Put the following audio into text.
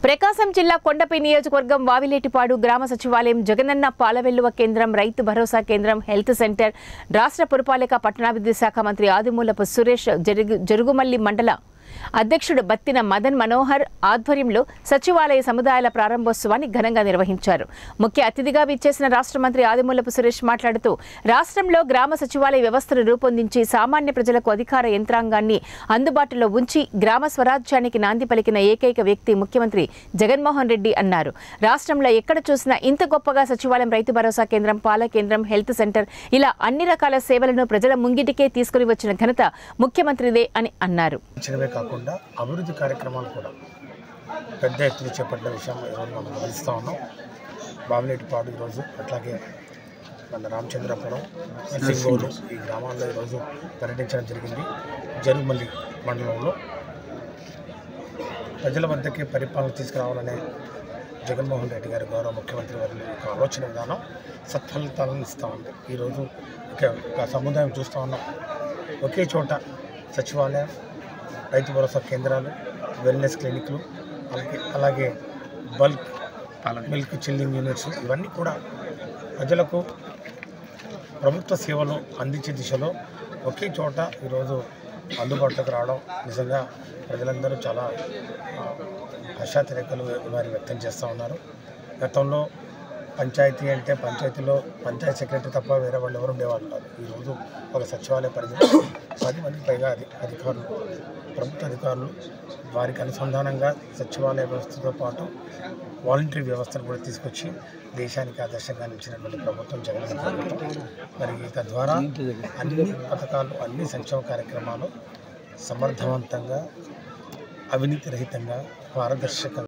ప్రకాశం జిల్లా కొండపై నియోజకవర్గం వావిలేటిపాడు గ్రామ సచివాలయం, జగనన్న పాలవెల్లువ కేంద్రం, రైతు భరోసా కేంద్రం, హెల్త్ సెంటర్, రాష్ట్ర పురపాలక పట్టణాభివృద్ధి శాఖ మంత్రి ఆదిమూలపు సురేష్ జరుగుమల్లి మండల అధ్యక్షుడు బత్తిన మదన్ మనోహర్ ఆధ్వర్యంలో సచివాలయ సముదాయాల ప్రారంభోత్సవాన్ని ఘనంగా నిర్వహించారు. ముఖ్య అతిథిగా విచ్చేసిన రాష్ట్ర మంత్రి ఆదిమూలపు సురేష్ మాట్లాడుతూ, రాష్ట్రంలో గ్రామ సచివాలయ వ్యవస్థను రూపొందించి సామాన్య ప్రజలకు అధికార యంత్రాంగాన్ని అందుబాటులో ఉంచి గ్రామ స్వరాజ్యానికి నాంది పలికిన ఏకైక వ్యక్తి ముఖ్యమంత్రి జగన్మోహన్ రెడ్డి అన్నారు. రాష్ట్రంలో ఎక్కడ చూసినా ఇంత గొప్పగా సచివాలయం, రైతు భరోసా కేంద్రం, పాల కేంద్రం, హెల్త్ సెంటర్ ఇలా అన్ని రకాల సేవలను ప్రజల ముంగిటికే తీసుకుని వచ్చిన ఘనత ముఖ్యమంత్రిదే అని అన్నారు. కాకుండా అభివృద్ధి కార్యక్రమాలు కూడా పెద్ద ఎత్తున చేపట్టిన విషయం ఈరోజు మనం గమనిస్తూ ఉన్నాం. వావిలేటిపాడు ఈరోజు, అట్లాగే మన రామచంద్రపురం, సింగోలు ఈ గ్రామాల్లో ఈరోజు పర్యటించడం జరిగింది. జరుగుమల్లి మండలంలో ప్రజల వద్దకే పరిపాలన తీసుకురావాలనే జగన్మోహన్ రెడ్డి గారి గౌరవ ముఖ్యమంత్రి వారి యొక్క ఆలోచన విధానం సత్ఫలితాలను ఇస్తూ ఉంది. ఈరోజు ఒక సముదాయం చూస్తూ ఉన్నాం. ఒకే చోట సచివాలయం, రైతు భరోసా కేంద్రాలు, వెల్నెస్ క్లినిక్లు, అలాగే బల్క్ మిల్క్ చిల్లింగ్ యూనిట్స్ ఇవన్నీ కూడా ప్రజలకు ప్రభుత్వ సేవలు అందించే దిశలో ఒకే చోట ఈరోజు అందుబాటులోకి రావడం నిజంగా ప్రజలందరూ చాలా హర్షాతిరేకలు వారి వ్యక్తం చేస్తూ ఉన్నారు. గతంలో పంచాయతీ అంటే పంచాయతీలో పంచాయతీ సెక్రటరీ తప్ప వేరే వాళ్ళు ఎవరు ఉండేవాళ్ళు కాదు. ఈరోజు ఒక సచివాలయ పరిధిలో 10 మందికి పైగా అధికారులు, ప్రభుత్వ అధికారులు, వారికి అనుసంధానంగా సచివాలయ వ్యవస్థతో పాటు వాలంటరీ వ్యవస్థను కూడా తీసుకొచ్చి దేశానికి ఆదర్శంగా నిలిచినటువంటి ప్రభుత్వం జగన్ ప్రభుత్వం. మరి తద్వారా అన్ని పథకాలు, అన్ని సంక్షేమ కార్యక్రమాలు సమర్థవంతంగా, అవినీతి రహితంగా, పారదర్శకంగా